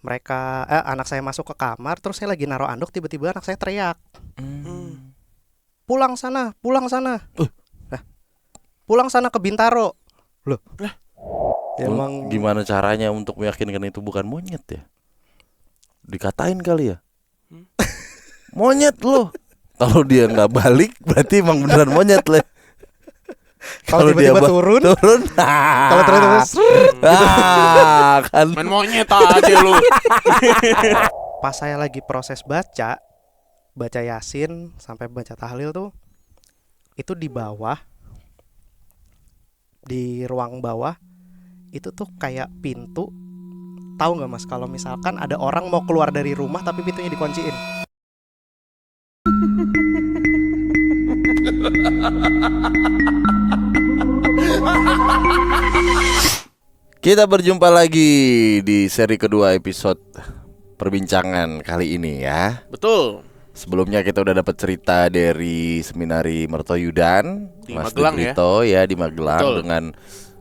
Anak saya masuk ke kamar, terus saya lagi naruh anduk, tiba-tiba anak saya teriak, Hmm. pulang sana, pulang sana. Nah, pulang sana ke Bintaro. Loh, ya emang Gimana caranya untuk meyakinkan itu bukan monyet ya? Dikatain kali ya, monyet lo. Kalau dia nggak balik, berarti emang beneran monyet lah. kalau tiba-tiba turun, kalau ternyata kan. Main monyet aja lu. pas saya lagi proses baca Yasin sampai baca tahlil tuh, itu di bawah, di ruang bawah itu tuh kayak pintu. Tahu nggak Mas, kalau misalkan ada orang mau keluar dari rumah tapi pintunya dikunciin. Kita berjumpa lagi di seri kedua episode perbincangan kali ini ya. Betul. Sebelumnya kita udah dapat cerita dari Seminari Mertoyudan Di Mas Magelang ya. Debrito ya di Magelang. Betul. Dengan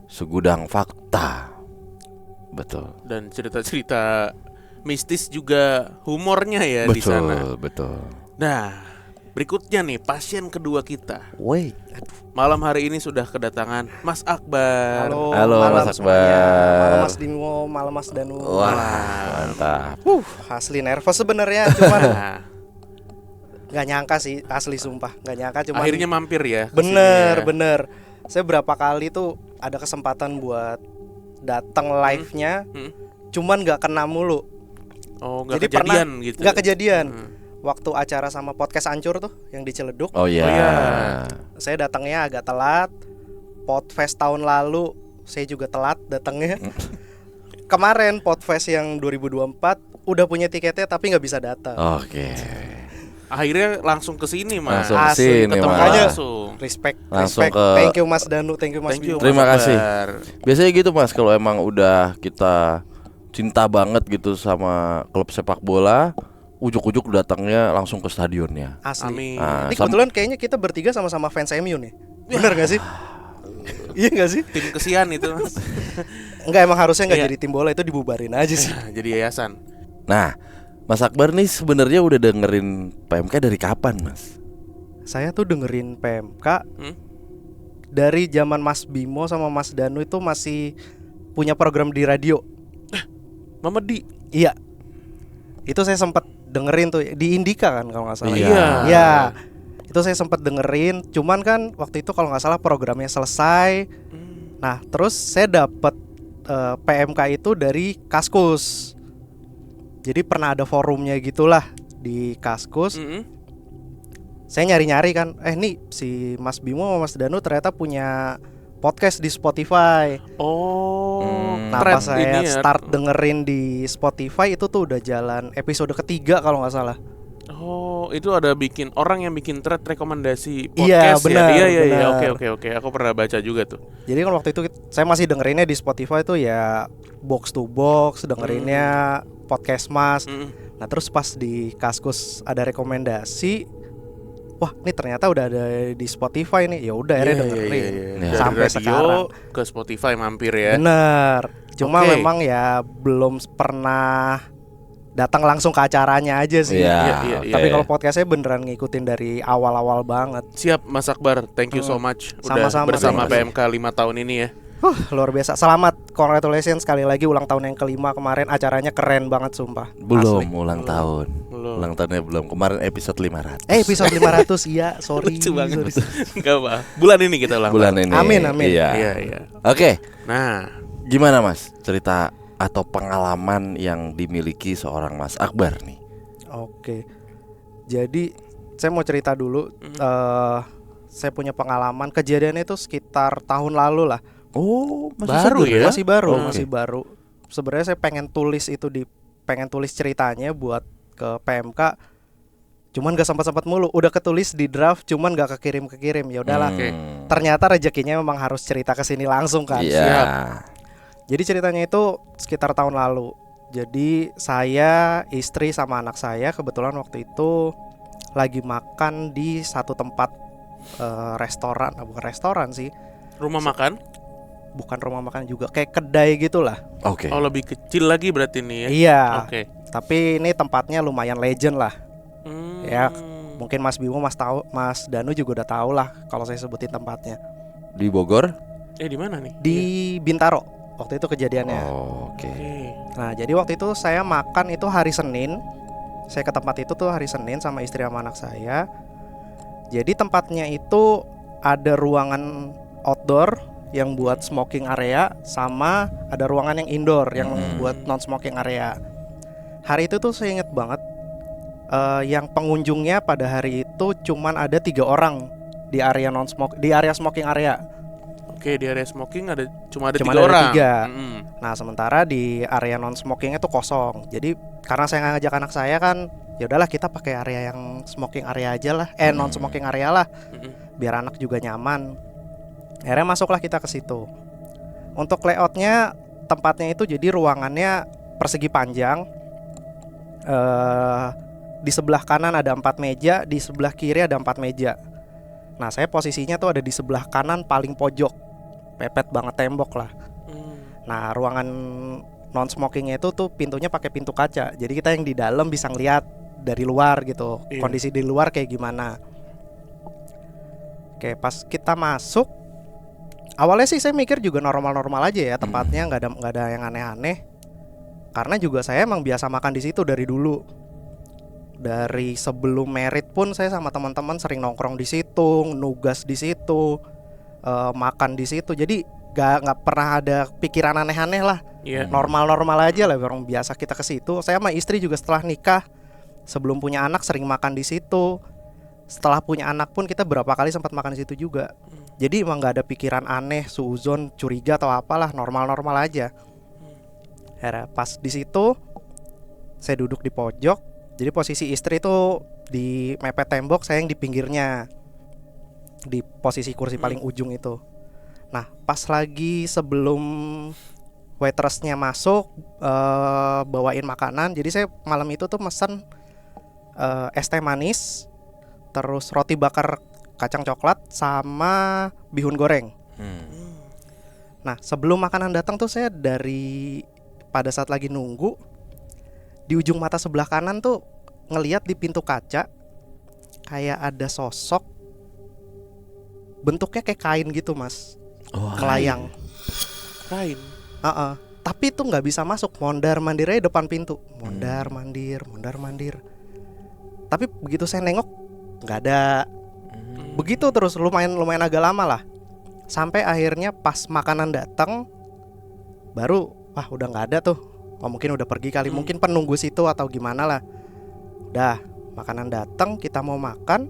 segudang fakta. Betul. Dan cerita-cerita mistis juga humornya ya di sana. Betul. Nah, berikutnya nih pasien kedua kita. Wait. Malam hari ini sudah kedatangan Mas Akbar. Halo Halo, malam Mas semuanya. Akbar. Malam Mas Dimo, malam Mas Danu. Wah, mantap. Asli nervous sebenarnya, cuman Nah, nggak nyangka sih, asli sumpah nggak nyangka, cuman akhirnya mampir ya. ke bener sini ya. bener. Saya berapa kali tuh ada kesempatan buat datang live-nya, cuman nggak kena mulu. Oh, nggak Jadi kejadian gitu. nggak kejadian. Hmm. Waktu acara sama podcast Ancur tuh yang di Ciledug, Oh iya. Oh iya. saya datangnya agak telat. Podfest tahun lalu saya juga telat datangnya. Kemarin Podfest yang 2024 udah punya tiketnya tapi nggak bisa datang. Oke. Akhirnya langsung ke sini, Mas. Langsung ke Asli, sini, Ketemu Mas. langsung. Respect, Langsung respect. ke- Thank you Mas Danu, thank you Mas Thank you. Bimo. Terima Mas kasih. Akbar. Biasanya gitu Mas, kalau emang udah kita cinta banget gitu sama klub sepak bola, ujuk-ujuk datangnya langsung ke stadionnya. Asli. Amin. Ah, Ini kebetulan kayaknya kita bertiga sama-sama fans MU nih. Bener gak sih? Iya gak sih? Tim kesian itu, Mas. Enggak, emang harusnya nggak Iya. jadi tim bola, itu dibubarin aja sih. Jadi yayasan. Nah, Mas Akbar nih sebenarnya udah dengerin PMK dari kapan, Mas? Saya tuh dengerin PMK Hmm? dari zaman Mas Bimo sama Mas Danu itu masih punya program di radio. Mamedi. Iya. Itu saya sempat dengerin tuh di Indika kan kalau nggak salah. Iya. Iya. Itu saya sempat dengerin, cuman kan waktu itu kalau nggak salah programnya selesai. Nah, terus saya dapat PMK itu dari Kaskus. Jadi pernah ada forumnya gitulah di Kaskus. Mm-mm. Saya nyari-nyari kan, nih si Mas Bimo sama Mas Danu ternyata punya podcast di Spotify. Oh, Nah, tren pas saya ini ya. start dengerin di Spotify itu tuh udah jalan episode ketiga kalau nggak salah. Oh, itu ada bikin orang yang bikin thread rekomendasi Iya, podcast benar, ya. Iya. benar. Oke. Aku pernah baca juga tuh. Jadi kan waktu itu saya masih dengerinnya di Spotify tuh ya box to box, dengerinnya podcast Mas. Mm-mm. Nah, terus pas di Kaskus ada rekomendasi, wah, ini ternyata udah ada di Spotify nih. Ya udah akhirnya dengerin. Iya. Dari Sampai radio sekarang. ke Spotify mampir ya. Bener. Cuma Oke. memang ya belum pernah datang langsung ke acaranya aja sih. Iya. Tapi kalau podcastnya beneran ngikutin dari awal-awal banget. Siap Mas Akbar, thank you so much udah Sama-sama, bersama terima kasih. PMK 5 tahun ini ya. Luar biasa. Selamat, congratulations sekali lagi ulang tahun yang kelima kemarin. Acaranya keren banget sumpah. Belum Asli. ulang tahun. Belum. Ulang tahunnya belum. Kemarin episode 500. Episode 500 iya, sorry. Lucu banget. Sorry. Enggak apa. Bulan ini kita ulang Bulan tahun. ini. Amin, amin. Iya. Iya. Oke, Nah, gimana Mas? Cerita atau pengalaman yang dimiliki seorang Mas Akbar nih? Oke. Jadi saya mau cerita dulu. Saya punya pengalaman, kejadiannya itu sekitar tahun lalu lah. Oh, Baru ya? Masih baru, Oke. masih baru. Sebenarnya saya pengen tulis ceritanya buat ke PMK. Cuman gak sempat mulu. Udah ketulis di draft, cuman gak kekirim. Ya udahlah. Oke. Ternyata rezekinya memang harus cerita ke sini langsung kan. Iya. Siap. Jadi ceritanya itu sekitar tahun lalu. Jadi saya, istri sama anak saya kebetulan waktu itu lagi makan di satu tempat restoran, bukan restoran sih. rumah makan. bukan rumah makan juga, kayak kedai gitulah. Oke. Oh, lebih kecil lagi berarti nih ya. Iya. Oke. Tapi ini tempatnya lumayan legend lah. Hmm. Ya, mungkin Mas Bimo, Mas Danu juga udah tahu lah kalau saya sebutin tempatnya. Di Bogor? Di mana nih? Di Bintaro waktu itu kejadiannya. Oh, oke. Oke. Nah, jadi waktu itu saya makan itu hari Senin. Saya ke tempat itu tuh hari Senin sama istri sama anak saya. Jadi tempatnya itu ada ruangan outdoor yang buat smoking area, sama ada ruangan yang indoor yang buat non smoking area. Hari itu tuh saya inget banget, yang pengunjungnya pada hari itu cuman ada 3 orang di area di area smoking area. Oke, di area smoking cuma ada Cuma 3 ada orang. 3. Nah, sementara di area non smokingnya tuh kosong. Jadi karena saya ngajak anak saya kan, ya udahlah kita pakai area yang smoking area aja lah, non smoking area lah, biar anak juga nyaman. Akhirnya masuklah kita ke situ. Untuk layoutnya, tempatnya itu jadi ruangannya persegi panjang. Di sebelah kanan ada 4 meja, di sebelah kiri ada 4 meja. Nah, saya posisinya tuh ada di sebelah kanan paling pojok, pepet banget tembok lah. Nah, ruangan non smokingnya itu tuh pintunya pakai pintu kaca, jadi kita yang di dalam bisa ngeliat dari luar gitu, kondisi di luar kayak gimana. Oke, pas kita masuk, awalnya sih saya mikir juga normal-normal aja ya tempatnya, nggak ada yang aneh-aneh. Karena juga saya emang biasa makan di situ dari dulu. Dari sebelum merit pun saya sama teman-teman sering nongkrong di situ, nugas di situ, makan di situ. Jadi nggak pernah ada pikiran aneh-aneh lah. Normal-normal aja lah, orang biasa kita ke situ. Saya sama istri juga setelah nikah, sebelum punya anak sering makan di situ. Setelah punya anak pun kita berapa kali sempat makan di situ juga. Jadi emang nggak ada pikiran aneh, suuzon, curiga atau apalah, normal-normal aja. Pas di situ saya duduk di pojok. Jadi posisi istri itu di mepet tembok, saya yang di pinggirnya, di posisi kursi paling ujung itu. Nah, pas lagi sebelum waitressnya masuk, bawain makanan. Jadi saya malam itu tuh mesen es teh manis, terus roti bakar kacang coklat, sama bihun goreng. Nah, sebelum makanan datang tuh saya pada saat lagi nunggu, di ujung mata sebelah kanan tuh ngelihat di pintu kaca kayak ada sosok, bentuknya kayak kain gitu, Mas. Melayang. Kain. Tapi itu nggak bisa masuk, mondar-mandir aja depan pintu, mondar-mandir. Tapi begitu saya nengok nggak ada. Begitu terus lumayan agak lama lah. Sampai akhirnya pas makanan datang, baru udah nggak ada tuh. Mungkin udah pergi kali, mungkin penunggu situ atau gimana lah. Udah, makanan datang, kita mau makan.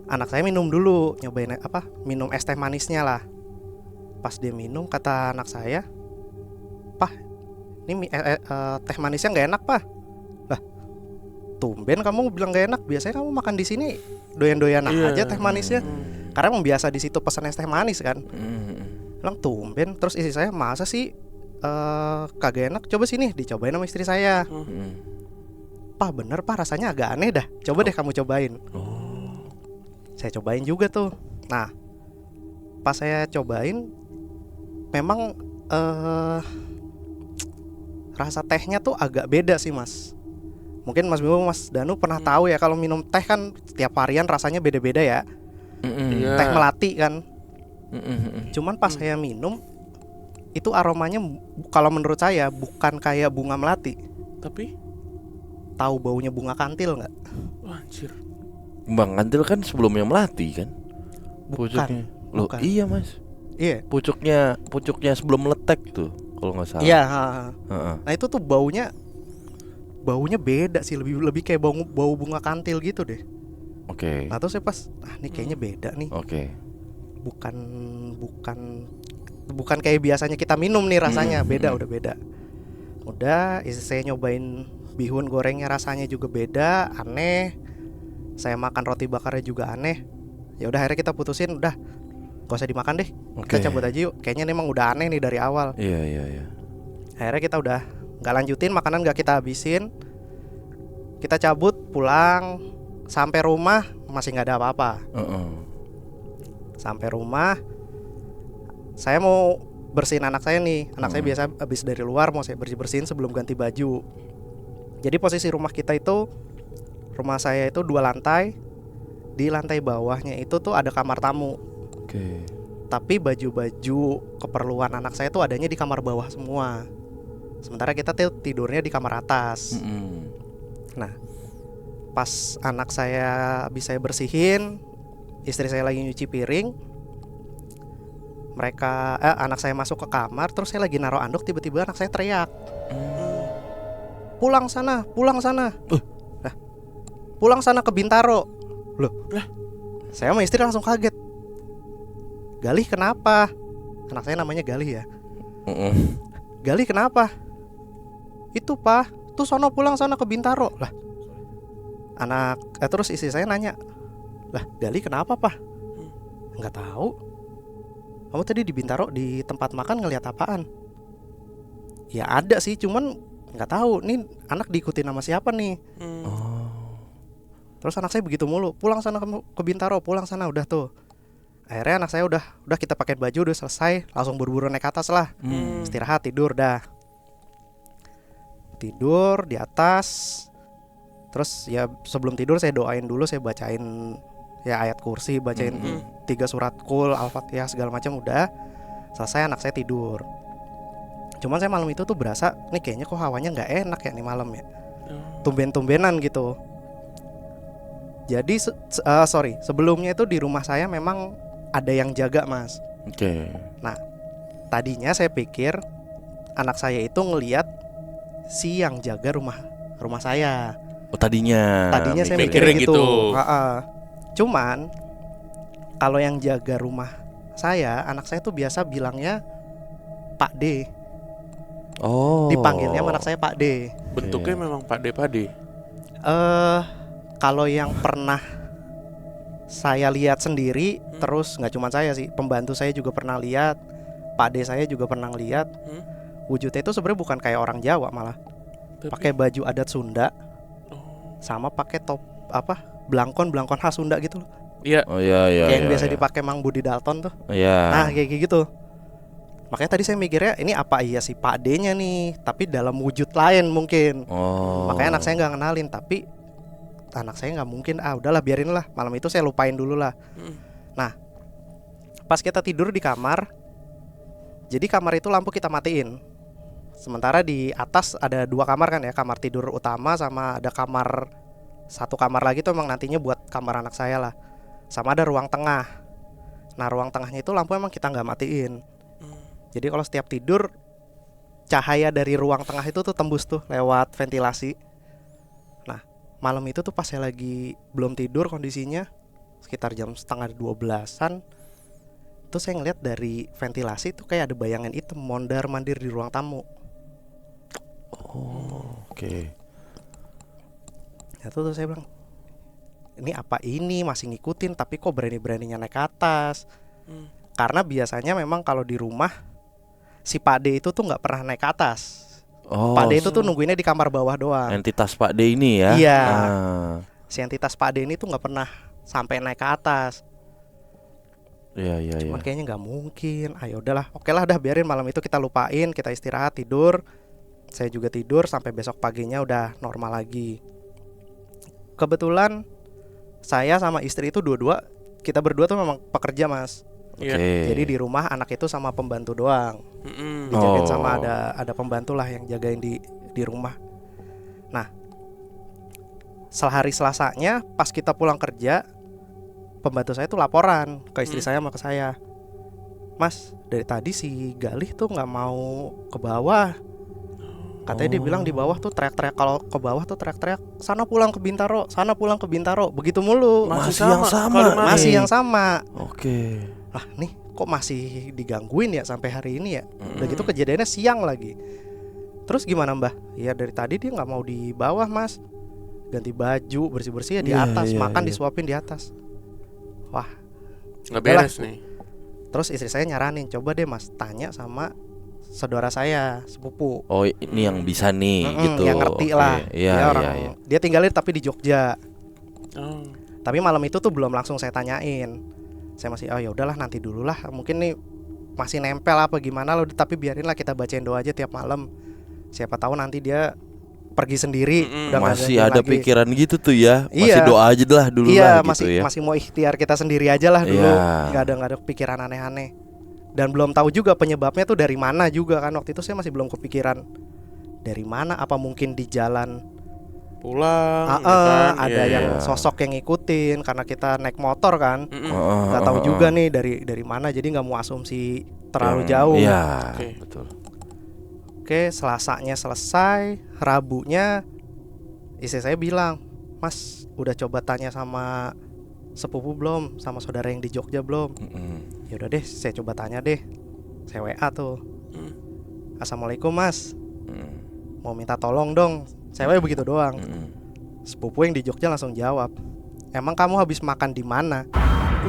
Anak saya minum dulu, nyobain minum es teh manisnya lah. Pas dia minum, kata anak saya, "Pah, ini teh manisnya nggak enak, Pah." Lah, tumben kamu bilang nggak enak. Biasanya kamu makan di sini doyan-doyan aja teh manisnya. Karena emang biasa di situ pesan es teh manis kan. Bilang tumben. Terus istri saya, "Masa sih kagak enak? Coba sini." Dicobain sama istri saya. "Pah, bener Pah, rasanya agak aneh dah. Coba deh kamu cobain." Saya cobain juga tuh. Nah, pas saya cobain, memang rasa tehnya tuh agak beda sih, Mas. Mungkin Mas Bimo, Mas Danu pernah tahu ya, kalau minum teh kan setiap varian rasanya beda-beda ya. Teh melati kan. Cuman pas saya minum, itu aromanya kalau menurut saya bukan kayak bunga melati. Tapi tahu baunya bunga kantil nggak? Anjir. Bang kantil kan sebelumnya melati kan? Pucuknya. Loh, bukan. iya, Mas. Iya. Pucuknya sebelum meletek tuh, kalau nggak salah. Iya. Nah, itu tuh baunya beda sih, lebih kayak bau bunga kantil gitu deh. Oke. Nah, terus saya pas, ini kayaknya beda nih. Oke. Bukan kayak biasanya kita minum nih rasanya, udah beda. Udah, istri saya nyobain bihun gorengnya, rasanya juga beda, aneh. Saya makan roti bakarnya juga aneh. Ya udah, akhirnya kita putusin, udah gak usah dimakan deh. Kita cabut aja yuk. Kayaknya memang udah aneh nih dari awal. Iya. Akhirnya kita udah gak lanjutin, makanan gak kita habisin. Kita cabut pulang. Sampai rumah masih gak ada apa-apa. Sampai rumah saya mau bersihin anak saya nih. Anak saya biasa habis dari luar mau saya bersihin sebelum ganti baju. Jadi posisi rumah kita itu, rumah saya itu 2 lantai. Di lantai bawahnya itu tuh ada kamar tamu. Oke. Tapi baju-baju keperluan anak saya tuh adanya di kamar bawah semua. Sementara kita tuh tidurnya di kamar atas. Nah, pas anak saya habis saya bersihin, istri saya lagi nyuci piring, anak saya masuk ke kamar, terus saya lagi naruh anduk, tiba-tiba anak saya teriak, pulang sana, pulang sana. Pulang sana ke Bintaro. Loh, saya sama istri langsung kaget. Galih kenapa? Anak saya namanya Galih ya. Galih kenapa? Itu Pak, tuh sono pulang sana ke Bintaro. Lah, terus istri saya nanya, lah Galih kenapa Pak? Nggak tahu. Kamu tadi di Bintaro di tempat makan ngelihat apaan? Ya ada sih, cuman nggak tahu. Nih anak diikuti nama siapa nih? Terus anak saya begitu mulu, pulang sana ke Bintaro, pulang sana, udah tuh. Akhirnya anak saya udah kita pakai baju, udah selesai, langsung buru-buru naik atas lah. Istirahat, tidur dah. Tidur di atas. Terus ya sebelum tidur saya doain dulu, saya bacain ya ayat kursi, bacain 3 surat Qul, Al-Fatihah segala macam, udah. Selesai anak saya tidur. Cuman saya malam itu tuh berasa, nih kayaknya kok hawanya nggak enak ya nih malam ya. Tumben-tumbenan gitu. Jadi sebelumnya itu di rumah saya memang ada yang jaga Mas. Oke. Nah, tadinya saya pikir anak saya itu ngelihat si yang jaga rumah saya. Oh tadinya Saya mikirnya gitu. Cuman kalau yang jaga rumah saya, anak saya tuh biasa bilangnya Pak D. Oh. Dipanggilnya anak saya Pak D. Bentuknya memang Pak D. Kalau yang pernah saya lihat sendiri, terus nggak cuma saya sih, pembantu saya juga pernah lihat, Pak D saya juga pernah lihat. Wujudnya itu sebenarnya bukan kayak orang Jawa, malah pakai baju adat Sunda, sama pakai top belangkon khas Sunda gitu loh. Iya. Oh iya. Kayak yang biasa dipakai Mang Budi Dalton tuh. Iya. Nah kayak gitu. Makanya tadi saya mikirnya ini apa iya si Pak D-nya nih, tapi dalam wujud lain mungkin. Makanya anak saya nggak kenalin, tapi anak saya nggak mungkin, udahlah biarin lah, malam itu saya lupain dulu lah. Nah, pas kita tidur di kamar, jadi kamar itu lampu kita matiin. Sementara di atas ada 2 kamar kan ya, kamar tidur utama sama ada satu kamar lagi tuh emang nantinya buat kamar anak saya lah. Sama ada ruang tengah. Nah ruang tengahnya itu lampu emang kita nggak matiin. Jadi kalau setiap tidur, cahaya dari ruang tengah itu tuh tembus tuh lewat ventilasi. Malam itu tuh pas saya lagi belum tidur kondisinya, sekitar jam 11:30-an, tuh saya ngeliat dari ventilasi tuh kayak ada bayangan hitam mondar-mandir di ruang tamu. Oke. Itu tuh saya bilang, ini apa ini, masih ngikutin tapi kok berani-beraninya naik ke atas. Karena biasanya memang kalau di rumah si Pak D itu tuh nggak pernah naik ke atas. Pak D itu tuh nungguinnya di kamar bawah doang. Entitas Pak D ini ya. Iya. Si entitas Pak D ini tuh nggak pernah sampai naik ke atas. Iya. Cuman kayaknya nggak mungkin. Ayo udahlah, oke lah, dah biarin malam itu kita lupain, kita istirahat tidur. Saya juga tidur sampai besok paginya udah normal lagi. Kebetulan saya sama istri itu kita berdua tuh memang pekerja Mas. Jadi di rumah anak itu sama pembantu doang. Dijagain sama ada pembantu lah yang jagain di rumah. Nah, sehari Selasanya pas kita pulang kerja, pembantu saya tuh laporan ke istri saya sama ke saya, Mas, dari tadi si Galih tuh nggak mau ke bawah. Katanya dia bilang di bawah tuh teriak-teriak, kalau ke bawah tuh teriak-teriak, sana pulang ke Bintaro, sana pulang ke Bintaro, begitu mulu. Masih yang sama. Oke. Lah nih kok masih digangguin ya sampai hari ini ya. Udah gitu kejadiannya siang lagi. Terus gimana Mbah? Ya dari tadi dia nggak mau di bawah Mas, ganti baju, bersih-bersih ya di atas, makan disuapin di atas. Wah, nggak beres nih. Terus istri saya nyaranin, coba deh Mas tanya sama saudara saya sepupu. Oh ini yang bisa nih gitu. Yang ngerti lah. Iya. Dia tinggalin tapi di Jogja. Tapi malam itu tuh belum langsung saya tanyain. Saya masih ya udahlah nanti dulu lah, mungkin nih masih nempel apa gimana loh, tapi biarinlah kita bacain doa aja tiap malam. Siapa tahu nanti dia pergi sendiri. Udah nggak Masih gangguin ada lagi. pikiran gitu tuh ya. Masih Iya. doa aja lah dulu Iya, lah gitu ya. masih mau ikhtiar kita sendiri aja lah dulu. Iya. Nggak ada pikiran aneh-aneh. Dan belum tahu juga penyebabnya tuh dari mana juga kan. Waktu itu saya masih belum kepikiran dari mana, apa mungkin di jalan Pulang ya kan? ada Iya, yang iya. sosok yang ngikutin karena kita naik motor kan. Mm-mm. Nggak tahu juga nih dari mana, jadi nggak mau asumsi terlalu jauh. Iya, Oke. betul. Oke, Selasanya selesai, Rabunya istri saya bilang, "Mas, udah coba tanya sama sepupu belum, sama saudara yang di Jogja belum?" Ya udah deh, saya coba tanya deh. Saya WA tuh. "Assalamualaikum Mas, mau minta tolong dong." Saya WA begitu doang. Sepupu yang di Jogja langsung jawab, "Emang kamu habis makan di mana?"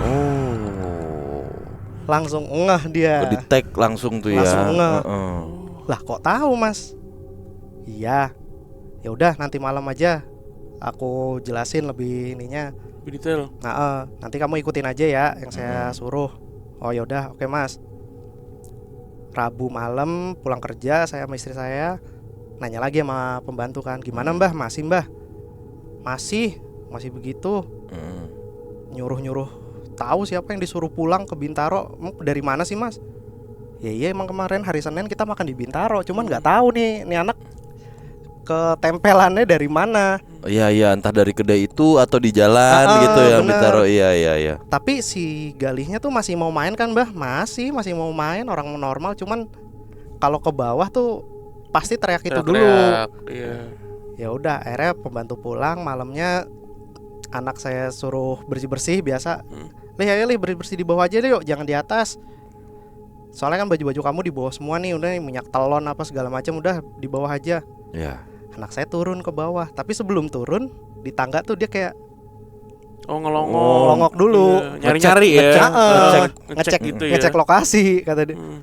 Oh. Langsung ngeh dia. Di tag langsung tuh ya. Langsung ngeh. Heeh. Lah kok tahu Mas? Iya. Ya udah nanti malam aja aku jelasin lebih ininya. Lebih detail. Nah, nanti kamu ikutin aja ya yang saya suruh. Oh yaudah, oke Mas. Rabu malam pulang kerja, saya sama istri saya nanya lagi sama pembantu kan, "Gimana Mbah? Masih Mbah?" Masih begitu. Nyuruh-nyuruh tahu siapa yang disuruh pulang ke Bintaro. Dari mana sih Mas? Ya iya, emang kemarin hari Senin kita makan di Bintaro, cuman nggak tahu nih anak ketempelannya dari mana. Iya, entah dari kedai itu atau di jalan gitu yang bener. ditaruh. Iya. Tapi si Galihnya tuh masih mau main kan Mbah? Masih mau main, orang normal. Cuman kalau ke bawah tuh pasti teriak itu dulu. Iya. Ya udah, akhirnya pembantu pulang malamnya, anak saya suruh bersih-bersih biasa. Lih bersih-bersih di bawah aja deh yuk, jangan di atas. Soalnya kan baju-baju kamu di bawah semua nih, udah nih, minyak telon apa segala macam udah di bawah aja. Iya. Anak saya turun ke bawah, tapi sebelum turun di tangga tuh dia kayak Oh, ngelongok. ngelongok dulu. Iya, nyari-nyari ya. Ngecek gitu ya. ngecek lokasi kata dia. Hmm.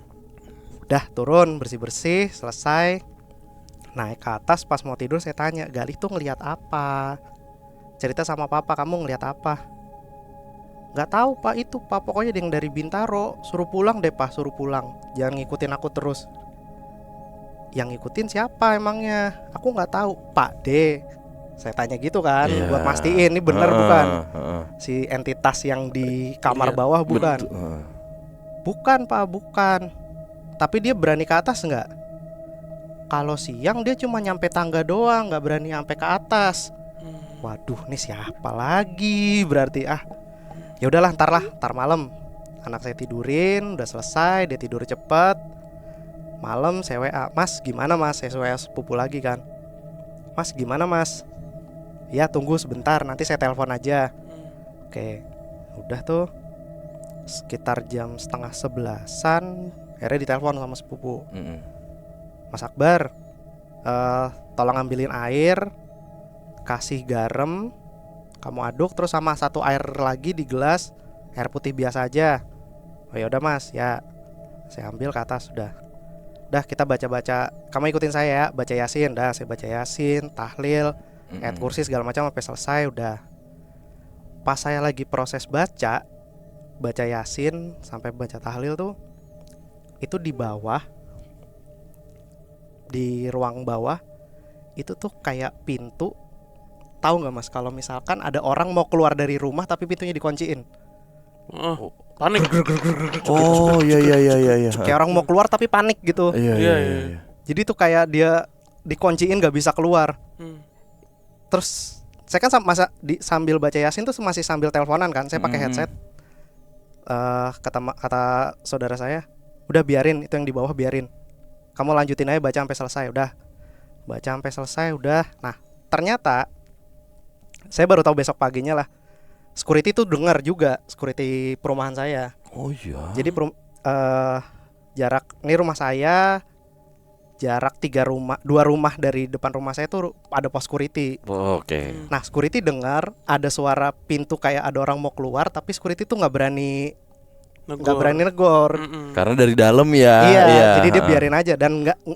Udah turun bersih-bersih selesai, naik ke atas. Pas mau tidur saya tanya, "Galih tuh ngelihat apa? Cerita sama papa, kamu ngelihat apa?" "Nggak tahu Pak, itu Pak, pokoknya yang dari Bintaro. Suruh pulang deh Pak, suruh pulang, jangan ngikutin aku terus." "Yang ngikutin siapa emangnya?" "Aku nggak tahu Pak D." Saya tanya gitu kan, Iya. buat mastiin ini bener bukan Heeh. si entitas yang di kamar Iya, bawah, bukan. Heeh. "Bukan Pak, bukan. Tapi dia berani ke atas nggak?" "Kalau siang dia cuma nyampe tangga doang, nggak berani nyampe ke atas." Waduh, nih siapa lagi berarti Ya udahlah, ntar malam. Anak saya tidurin, udah selesai, dia tidur cepet. Malam saya WA, "Mas gimana Mas?" Saya WA sepupu lagi kan, "Mas gimana Mas?" "Ya tunggu sebentar, nanti saya telepon aja." Oke, udah tuh sekitar jam 10:30-an akhirnya ditelepon sama sepupu. "Mas Akbar, tolong ambilin air, kasih garam, kamu aduk, terus sama satu air lagi di gelas, air putih biasa aja." "Oh ya udah Mas." Ya, saya ambil ke atas. Udah kita baca-baca, kamu ikutin saya ya, baca Yasin. Dah saya baca Yasin, tahlil, ayat kursi segala macam sampai selesai. Udah, pas saya lagi proses baca Yasin sampai baca tahlil tuh, itu di bawah, di ruang bawah itu tuh kayak pintu. Tahu nggak Mas, kalau misalkan ada orang mau keluar dari rumah tapi pintunya dikunciin, Panik. Oh, iya. kayak orang mau keluar tapi panik gitu. Iya. Jadi tuh kayak dia dikunciin nggak bisa keluar. Terus saya kan sambil baca Yasin tuh masih sambil teleponan kan, saya pakai headset. Kata saudara saya, "Udah biarin itu yang di bawah, biarin. Kamu lanjutin aja baca sampai selesai." Udah, baca sampai selesai udah. Nah, ternyata saya baru tahu besok paginya lah, security tuh dengar juga, security perumahan saya. Oh iya. Jadi jarak ini rumah saya, jarak 2 rumah dari depan rumah saya tuh ada pos security. Oh, oke. Nah, security dengar ada suara pintu kayak ada orang mau keluar, tapi security tuh nggak berani negor. Karena dari dalam ya. Iya, jadi dia biarin aja,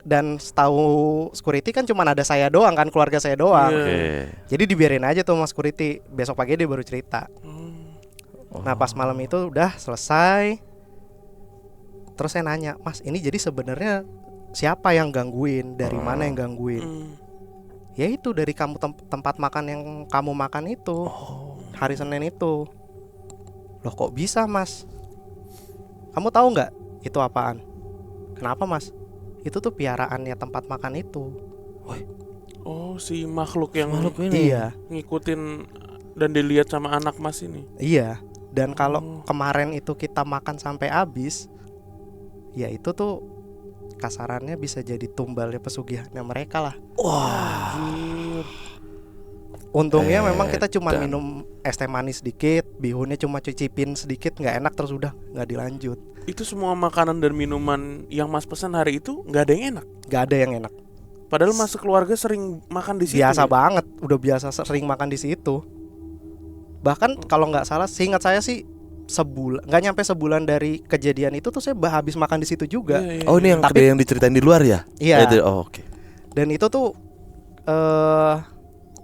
dan setahu security kan cuma ada saya doang kan, keluarga saya doang. Oke. Jadi dibiarin aja tuh mas security. Besok pagi dia baru cerita. Nah, pas malam itu udah selesai. Terus saya nanya, Mas ini jadi sebenarnya siapa yang gangguin, dari mana yang gangguin? Ya itu dari kamu tempat makan yang kamu makan itu hari Senin itu. Loh kok bisa Mas? Kamu tahu nggak itu apaan? Kenapa Mas? Itu tuh piaraannya tempat makan itu. Oh, si makhluk yang Iya. ngikutin dan dilihat sama anak Mas ini. Iya. Dan kalau kemarin itu kita makan sampai habis, ya itu tuh kasarannya bisa jadi tumbalnya pesugihannya mereka lah. Untungnya memang kita cuma minum es teh manis sedikit, bihunnya cuma cicipin sedikit, nggak enak terus udah nggak dilanjut. Itu semua makanan dan minuman yang Mas pesan hari itu nggak ada yang enak. Nggak ada yang enak. Padahal Mas keluarga sering makan di situ. Biasa ya? banget, udah biasa sering makan di situ. Bahkan kalau nggak salah, seingat saya sih sebulan, nggak nyampe sebulan dari kejadian itu tuh saya habis makan di situ juga. Iya, iya, Oh, ini yang Tapi- kedai yang diceritain di luar ya? Iya. Oke. Dan itu tuh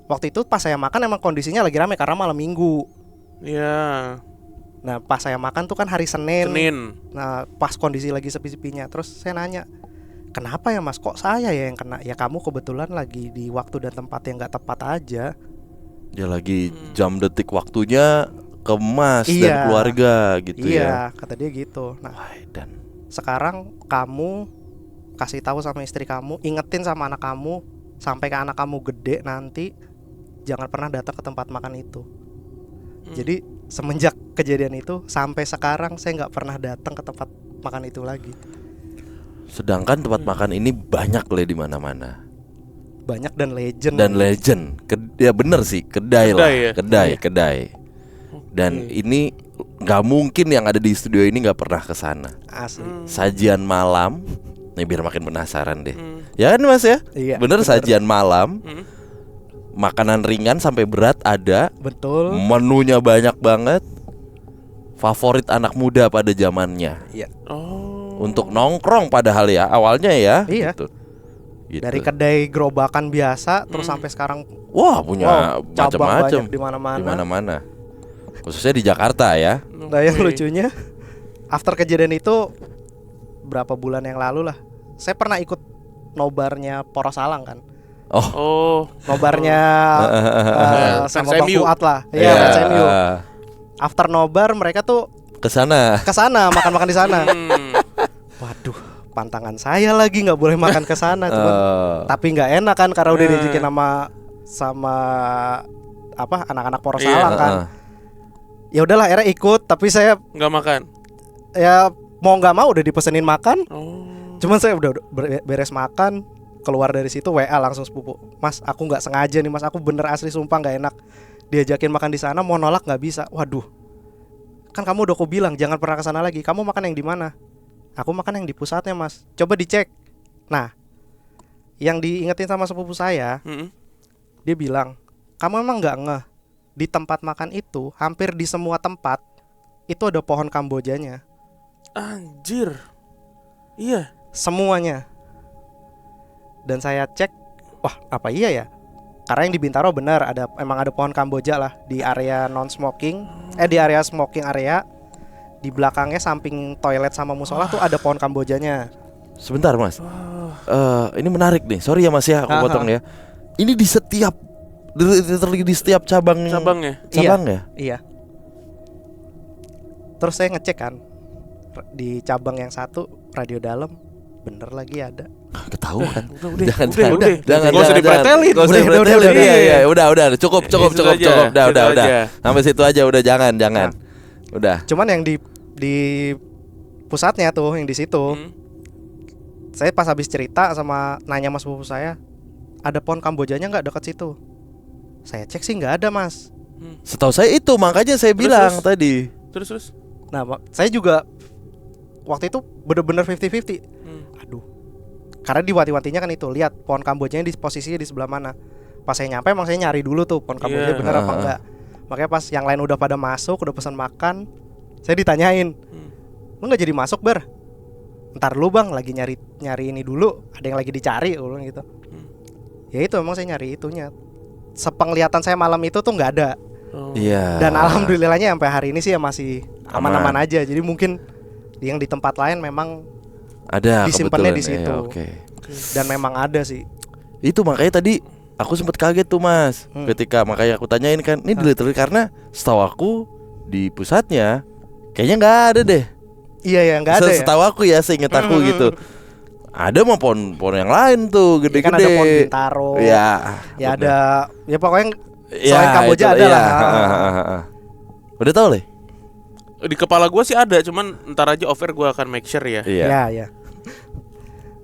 waktu itu pas saya makan emang kondisinya lagi rame karena malam minggu. Iya. Nah pas saya makan tuh kan hari Senin. Nah pas kondisi lagi sepi-sepinya. Terus saya nanya, kenapa ya Mas, kok saya ya yang kena? Ya kamu kebetulan lagi di waktu dan tempat yang gak tepat aja. Dia lagi jam detik waktunya ke Mas Iya. dan keluarga gitu ya. Iya kata dia gitu. Nah Wah, dan sekarang kamu kasih tahu sama istri kamu, ingetin sama anak kamu, sampai ke anak kamu gede nanti jangan pernah datang ke tempat makan itu. Jadi semenjak kejadian itu sampai sekarang saya nggak pernah datang ke tempat makan itu lagi. sedangkan tempat makan ini banyak le di mana-mana. Banyak dan legend. Dan legend. Ya bener sih, kedai lah, ya? kedai. Dan ini nggak mungkin yang ada di studio ini nggak pernah ke sana. Asli. Sajian malam, nih biar makin penasaran deh. Ya kan Mas ya? Iya, bener, bener. sajian malam. Makanan ringan sampai berat ada. Betul. Menunya banyak banget. Favorit anak muda pada zamannya. Iya. Oh. Untuk nongkrong padahal ya awalnya ya. Iya. Gitu. Dari kedai gerobakan biasa terus sampai sekarang Wah, punya cabang macam-macam banyak di mana-mana. di mana-mana. Khususnya di Jakarta ya. Nah yang lucunya, after kejadian itu berapa bulan yang lalu lah, saya pernah ikut nobarnya Poros Alang kan. Oh. Nobarnya sama Bang MU. Fuad lah. Iya, Iya, Fans MU. After nobar mereka tuh ke sana. ke sana makan-makan di sana. Hmm. Waduh, pantangan saya lagi nggak boleh makan ke sana cuman tapi nggak enak kan karena udah diajakin sama apa anak-anak Poros Iya. Alang kan. Ya udahlah akhirnya ikut tapi saya Nggak makan. ya mau nggak mau udah dipesenin makan. Oh. Cuman saya udah beres makan, keluar dari situ WA langsung sepupu, Mas aku nggak sengaja nih Mas, aku bener asli sumpah nggak enak diajakin makan di sana, mau nolak nggak bisa. Waduh, kan kamu udah aku bilang jangan pernah kesana lagi. Kamu makan yang di mana? Aku makan yang di pusatnya Mas, coba dicek. Nah yang diingetin sama sepupu saya, dia bilang kamu emang nggak ngeh di tempat makan itu hampir di semua tempat itu ada pohon kambojanya. Anjir. Iya. Semuanya. Dan saya cek, wah apa iya ya? Karena yang di Bintaro benar emang ada pohon Kamboja lah di area non smoking, di area smoking area. Di belakangnya samping toilet sama musola tuh ada pohon Kambojanya. Sebentar Mas. Ini menarik nih. Sorry ya Mas ya, aku potong ya. Ini di setiap di setiap cabangnya. Iya. Terus saya ngecek kan di cabang yang satu radio dalam bener lagi ada. Ketahuan. Jangan. Jangan. Nggak usah dipretelin. Nggak usah Udah, dipretelin. udah. Iya, cukup. Itu aja, Udah. itu aja. Sampai situ aja udah, jangan. Udah. Cuman yang di pusatnya tuh yang di situ. Saya pas habis cerita sama nanya mas sepupu saya, ada pohon Kambojanya nggak dekat situ? Saya cek sih nggak ada Mas. Setahu saya itu, makanya saya bilang terus. tadi. Terus. Nah saya juga waktu itu bener-bener 50-50. Aduh, karena diwati-watinya kan itu, lihat pohon Kambojanya di posisinya di sebelah mana. Pas saya nyampe emang saya nyari dulu tuh pohon Kamboja bener apa enggak. Makanya pas yang lain udah pada masuk, udah pesan makan, saya ditanyain, lu nggak jadi masuk Ber? Ntar lu bang, lagi nyari ini dulu, ada yang lagi dicari, ulang gitu. Ya itu emang saya nyari itunya. Sepenglihatan saya malam itu tuh nggak ada. Iya. Dan alhamdulillahnya sampai hari ini sih ya masih aman-aman aja. Jadi mungkin Yang di tempat lain memang Ada disimpannya kebetulan. di situ. Ya, oke. dan memang ada sih. Itu makanya tadi aku sempat kaget tuh Mas, ketika makanya aku tanyain kan, ini dilihat karena setahu aku di pusatnya kayaknya nggak ada deh. Iya ya, nggak ada ya. Setahu aku ya, seingat aku gitu. Ada mah pohon yang lain tuh Ya gede-gede. kan ada pohon bintaro. Ya, Ya bener. ada, ya pokoknya Ya, selain Kamboja itu, ada ya. lah. Udah tahu Le? Di kepala gue sih ada, cuman ntar aja offer gue akan make sure ya. Iya. Ya.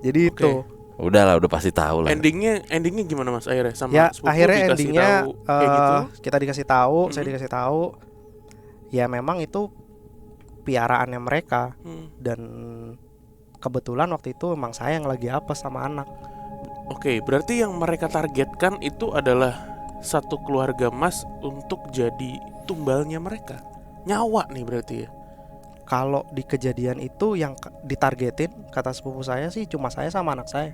Jadi Oke. itu. Udah lah, udah pasti tahu lah. Endingnya gimana Mas akhirnya sama Ya sepupu akhirnya dikasih endingnya tahu kayak gitu? kita dikasih tahu, saya dikasih tahu. Ya memang itu piaraannya mereka. Dan kebetulan waktu itu memang saya yang lagi apes sama anak. Oke, berarti yang mereka targetkan itu adalah satu keluarga Mas untuk jadi tumbalnya mereka. Nyawa nih berarti ya. Kalau di kejadian itu yang ditargetin kata sepupu saya sih cuma saya sama anak saya.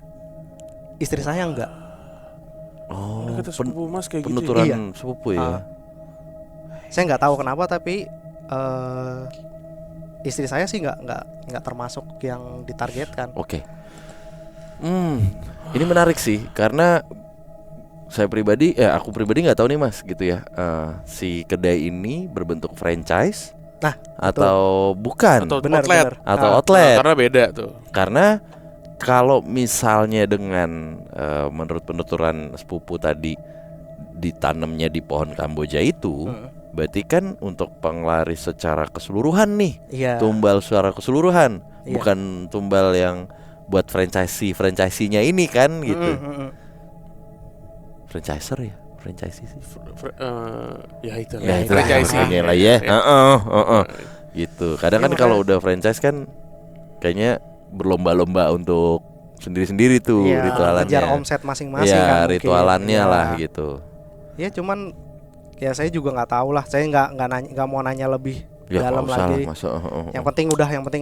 Istri saya enggak. Oh, Kata sepupu Mas kayak gitu. penuturan Iya. sepupu ya. Saya nggak tahu kenapa tapi istri saya sih nggak termasuk yang ditargetkan. Oke. Ini menarik sih karena aku pribadi nggak tahu nih Mas gitu ya. Si kedai ini berbentuk franchise Nah, atau bukan Atau Benar, outlet. benar. atau Nah, outlet. karena beda tuh. Karena kalau misalnya dengan menurut penuturan sepupu tadi ditanamnya di pohon Kamboja itu, berarti kan untuk penglaris secara keseluruhan nih, Iya. tumbal secara keseluruhan, Iya. bukan tumbal yang buat franchisee-nya ini kan gitu. Franchiser ya, franchisee sih. Ya itu Ya itu franchisee. lah ya. Gitu. Kadang Iya, kan kalau udah franchise kan kayaknya berlomba-lomba untuk sendiri-sendiri tuh Iya, ritualannya. ngejar omset masing-masing Iya, kan mungkin. ritualannya Iya. lah gitu. Ya cuman ya saya juga nggak tahu lah. Saya nggak mau nanya lebih Ya dalam nggak usah lagi. lah, masa, Yang penting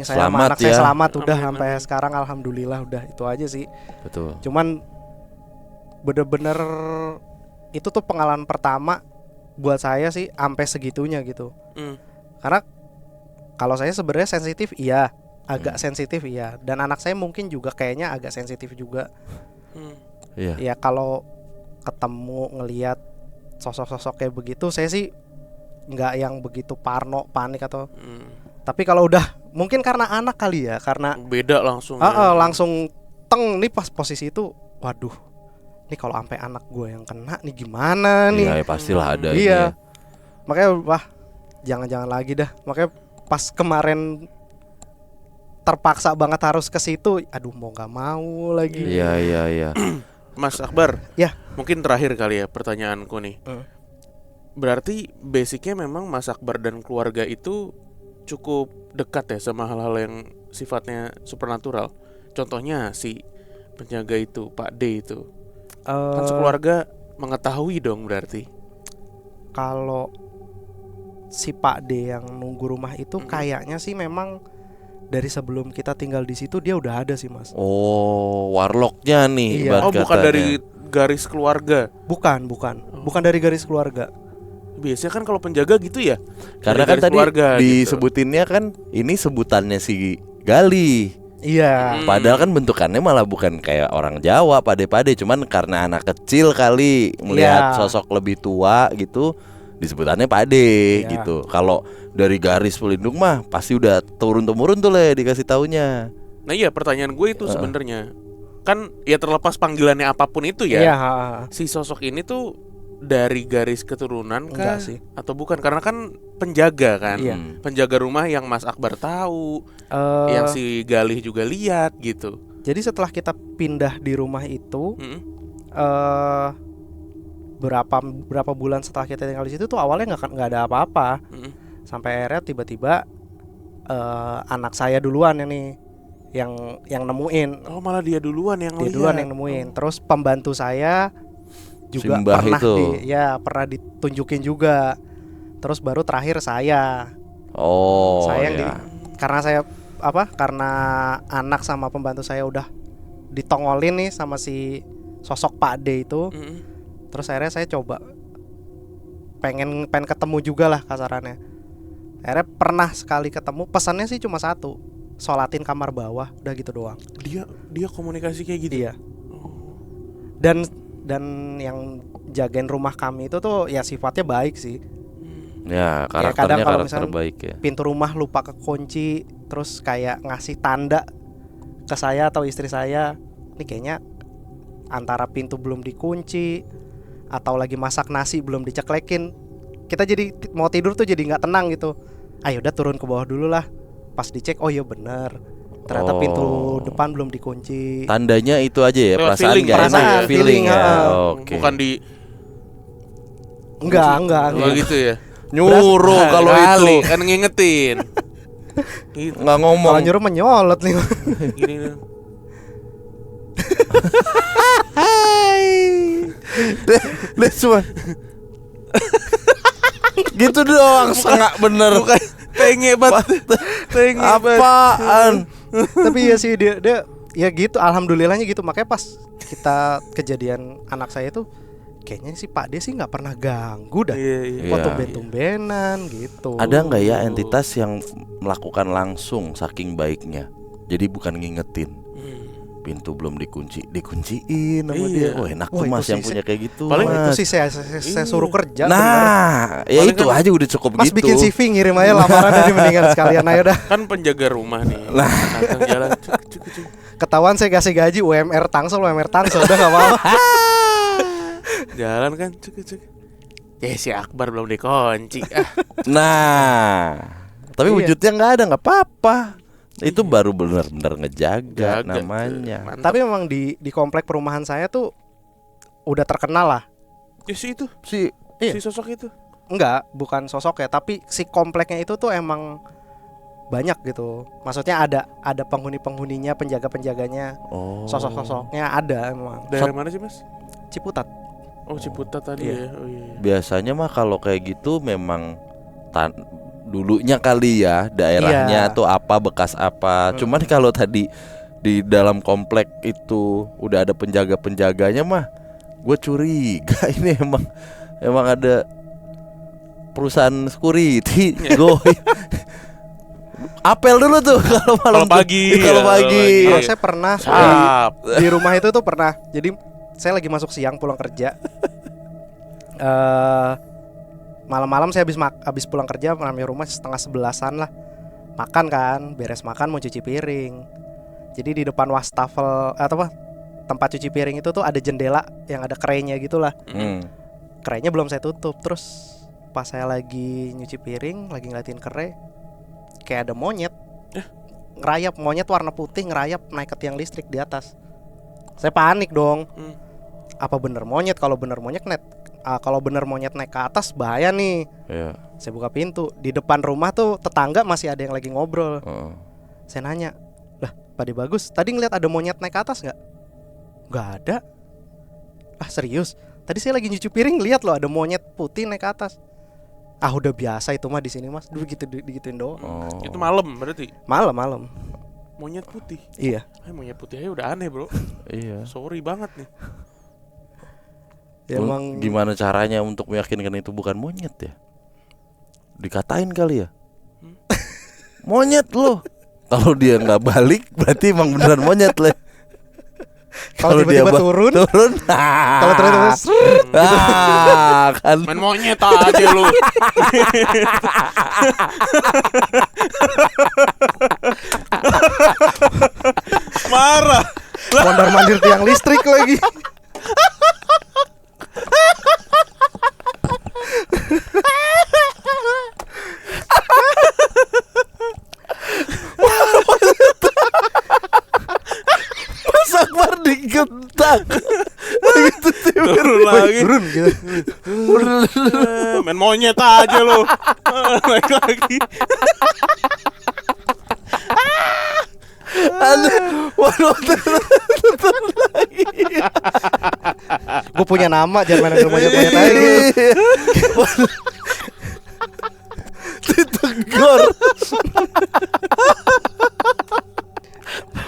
saya Selamat sama anak saya ya. selamat udah Amin, sampai sekarang alhamdulillah udah itu aja sih. betul. Cuman bener-bener itu tuh pengalaman pertama buat saya sih sampai segitunya gitu. Karena kalau saya sebenarnya sensitif iya, agak sensitif iya, dan anak saya mungkin juga kayaknya agak sensitif juga. Iya. Ya kalau ketemu ngelihat sosok-sosok kayak begitu saya sih nggak yang begitu parno panik atau tapi kalau udah mungkin karena anak kali ya, karena Beda langsung. langsung teng nih pas posisi itu, waduh nih kalau sampai anak gue yang kena nih gimana nih. Iya, ya pastilah ada ini Iya. ya. Makanya wah jangan lagi dah. Makanya pas kemarin terpaksa banget harus ke situ, aduh mau nggak mau lagi. Iya. Mas Akbar. Ya. Mungkin terakhir kali ya pertanyaanku nih. Berarti basicnya memang Mas Akbar dan keluarga itu cukup dekat ya sama hal-hal yang sifatnya supernatural. Contohnya si penjaga itu, Pak D itu. Kan sekeluarga mengetahui dong berarti. Kalau si Pak D yang nunggu rumah itu kayaknya sih memang dari sebelum kita tinggal di situ dia udah ada sih Mas. Oh, warlocknya nih. Iya. ibarat Oh, bukan katanya. dari garis keluarga. Bukan dari garis keluarga. Biasanya kan kalau penjaga gitu ya. Karena dari kan garis tadi keluarga gitu. disebutinnya kan ini sebutannya si Gali. Iya. Padahal kan bentukannya malah bukan kayak orang Jawa, pade-pade, cuman karena anak kecil kali melihat Iya. sosok lebih tua gitu disebutannya pade Iya. gitu. Kalau dari garis pelindung mah pasti udah turun-temurun tuh Le dikasih taunya. Nah iya, pertanyaan gue itu sebenarnya kan ya terlepas panggilannya apapun itu ya. Iya. Si sosok ini tuh dari garis keturunan kah? Enggak sih. Atau bukan? Karena kan penjaga kan. Iya. Penjaga rumah yang Mas Akbar tahu, yang si Galih juga lihat gitu. Jadi setelah kita pindah di rumah itu, berapa bulan setelah kita tinggal di situ tuh awalnya nggak ada apa-apa. Sampai akhirnya tiba-tiba anak saya duluan yang nemuin. Oh, malah dia duluan yang Dia lihat. duluan yang nemuin. Terus pembantu saya juga Simbah pernah itu. pernah ditunjukin juga. Terus baru terakhir saya. Oh, Saya yang ya. karena anak sama pembantu saya udah ditongolin nih sama si sosok Pak D itu. Terus akhirnya saya coba pengen ketemu juga lah kasarannya. Akhirnya pernah sekali ketemu, pesannya sih cuma satu. sholatin kamar bawah, udah gitu doang. Dia komunikasi kayak gitu. Iya. Dan yang jagain rumah kami itu tuh ya sifatnya baik sih. Ya, kadang karakternya kalau karakter misalnya baik ya. Pintu rumah lupa kekunci, terus kayak ngasih tanda ke saya atau istri saya, ini kayaknya antara pintu belum dikunci atau lagi masak nasi belum diceklekin. Kita jadi mau tidur tuh jadi nggak tenang gitu. Ayo udah turun ke bawah dulu lah. Pas dicek, oh iya bener, ternyata pintu depan belum dikunci. Tandanya itu aja ya, Lewat perasaan feeling, nggak enak, perasaan, feeling ya. feeling, Oke. Bukan di Enggak. Oh gitu ya. Nyuruh kalau Kali, itu kan ngingetin. Gitu. nggak ngomong. Kalau nyuruh menyolot nih. Gini dong. Deh cuma gitu doang, sengak bener. Bukan tenge banget. Tenge banget. Apaan? Tapi ya sih dia ya gitu, alhamdulillahnya gitu. Makanya pas kita kejadian anak saya itu kayaknya sih Pak D sih nggak pernah ganggu dah. Iya. Kok tumben-tumbenan gitu. Ada nggak ya entitas yang melakukan langsung saking baiknya? Jadi bukan ngingetin. Pintu belum dikunciin sama dia. Iya. Oh enak Wah, tuh itu Mas sih yang punya kayak gitu. paling Wah, itu Mas. sih saya suruh kerja. Nah, ya Paling itu kan- aja udah cukup Mas gitu. bikin CV ngirim aja lamaran dari mendingan sekalian aja dah. Kan penjaga rumah nih. Nah. Datang jalan cuk. Ketahuan saya kasih gaji UMR Tangsel udah nggak apa-apa. Jalan kan cuk. Ya si Akbar belum dikunci. Nah, tapi Iya. wujudnya nggak ada, nggak apa-apa. Itu baru benar-benar ngejaga Jaga, namanya. mantap. Tapi memang di komplek perumahan saya tuh udah terkenal lah. Ya si itu, Si Iya. si sosok itu. Enggak, bukan sosok ya, tapi si kompleknya itu tuh emang banyak gitu. Maksudnya ada penghuni-penghuninya, penjaga-penjaganya, oh. sosok-sosoknya ada emang. Daerah mana sih Mas? Ciputat. Oh Ciputat tadi Iya. ya. Oh iya. Biasanya mah kalau kayak gitu memang dulunya kali ya daerahnya Iya. tuh apa, bekas apa. Cuman kalau tadi di dalam komplek itu udah ada penjaga-penjaganya mah, gue curiga ini emang ada perusahaan security. Gue apel dulu tuh kalau malam Kalau pagi, kalau ya, pagi. Kalau saya pernah Siap. di rumah itu tuh pernah. Jadi saya lagi masuk siang pulang kerja. Malam-malam saya habis pulang kerja, namanya rumah 10:30 lah. Makan kan, beres makan mau cuci piring. Jadi di depan wastafel atau apa tempat cuci piring itu tuh ada jendela yang ada kerainya gitulah. Kerainya belum saya tutup. Terus pas saya lagi nyuci piring, lagi ngeliatin kerai, kayak ada monyet ngerayap, monyet warna putih ngerayap naik ke tiang listrik di atas. Saya panik dong. Apa bener monyet? Kalau bener monyet naik ke atas bahaya nih. Iya. Saya buka pintu, di depan rumah tuh tetangga masih ada yang lagi ngobrol. Saya nanya, lah Pak De Bagus, tadi ngeliat ada monyet naik ke atas nggak? Nggak ada. Ah serius? Tadi saya lagi nyuci piring lihat loh ada monyet putih naik ke atas. Ah udah biasa itu mah di sini Mas. Dulu digituin doang. Itu malam berarti. Malam. Monyet putih. Iya. Monyet putih aja udah aneh bro. Iya. Sorry banget nih. Ya, emang Gimana caranya untuk meyakinkan itu bukan monyet ya? Dikatain kali ya. Monyet loh. Kalau dia nggak balik berarti emang beneran monyet lah. kalau tiba-tiba turun, kalau ternyata kan. Main monyet aja lu. Marah. mondar mandir tiang listrik lagi. Mas Akbar digentak. Turun lagi. Turun gitu. Main monyet aja lu. Naik lagi. Waduh, Gue punya nama, jangan main monyet-monyet aja gitu. Ditegur.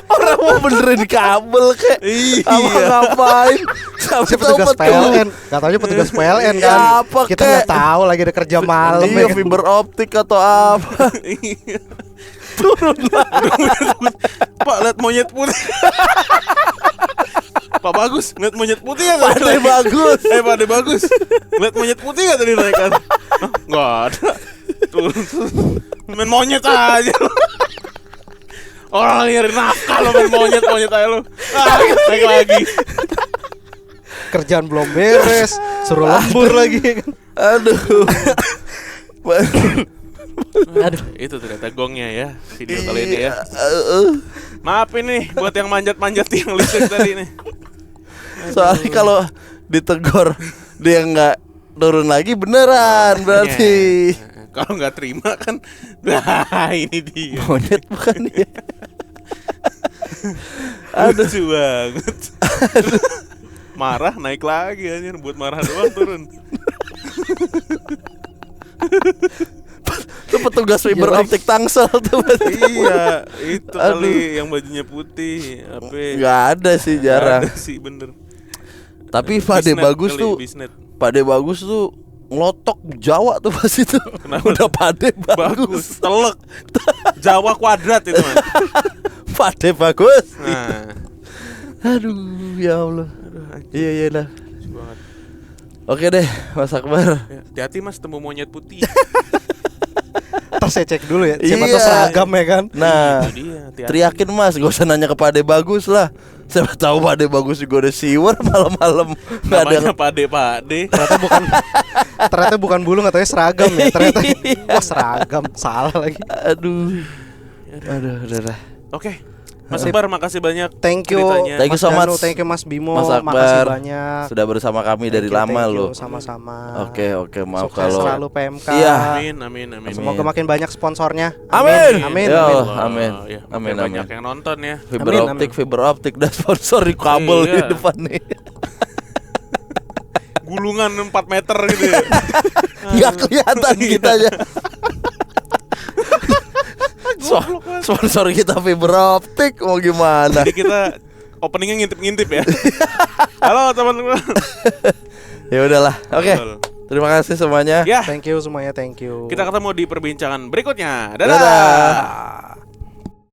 Orang mau benerin kabel kek. Apa ngapain? Si petugas PLN, katanya petugas PLN kan. Ya, apa Kita kek? nggak tahu lagi ada kerja malam Iya, ya. fiber optik atau apa? turun lagi. Pak, lihat monyet putih. Pak Bagus, lihat monyet putih ya Pak De Bagus. Pak De Bagus, lihat monyet putih gak tadi naik kan? Nggak ada. Turun. Main monyet aja. Orang nyari nafkah lo main monyet aja lo. Naik lagi. Kerjaan belum beres, suruh lembur lagi. Aduh. Aduh. Itu ternyata gongnya ya video kali ini ya. Iya. Maafin nih buat yang manjat-manjat yang listrik tadi nih. Soalnya kalau ditegur dia nggak turun lagi beneran berarti. Ya. Kalau nggak terima kan, nah ini dia. Monyet bukan dia. Aduh, lucu banget. Marah naik lagi anjir, buat marah doang turun. Itu petugas fiber optik Tangsel tuh. Iya, itu Aduh. kali yang bajunya putih. Apa? Nggak ada sih, jarang. Ada sih bener. Tapi Pak De Bisnet Bagus kali, tuh, bisnet. Pak De Bagus tuh ngelotok Jawa tuh pas itu. Kenapa? Udah Pak De Bagus, Bagus. telek. Jawa kuadrat itu man. Pak De Bagus. Nah, Aduh, ya Allah. Iya iya dah. lucu banget. Oke deh, Mas Akbar. Ya, hati-hati Mas temu monyet putih. Ntar saya cek dulu ya. Siapa Iya. tuh seragam ya kan? Nah, Itu dia, hati-hati. teriakin Mas, gak usah nanya ke Pak De Bagus lah. Siapa tahu Pak De Bagus juga udah siwer malam-malam. Nggak ada Namanya Pade. Ternyata bukan bulung atau seragam ya. Ternyata wah seragam, salah lagi. Aduh. Aduh, udah dah. Oke. Mas Akbar makasih banyak. Thank you, ceritanya. Thank you Mas so Danu, much. thank you Mas Bimo, Mas Akbar. makasih banyak. Sudah bersama kami dari Thank you, lama thank you, loh. sama-sama. Oke, maaf Sukses kalau selalu PMK. Iya. Amin. Semoga makin banyak sponsornya. Amin. Amin. Ya Amin. Allah, amin. Ya, Amin, makin banyak amin. yang nonton ya. Fiber optik dan sponsor di kabel Iya. di depan nih. Gulungan 4 meter gitu ya. Nggak kelihatan kitanya. Sponsor kita fiber optik mau gimana? Jadi kita openingnya ngintip-ngintip ya. Halo teman-teman. Ya udahlah. Oke. Betul. Terima kasih semuanya. Ya, Thank you semuanya, thank you. kita ketemu di perbincangan berikutnya. Dadah. Dadah.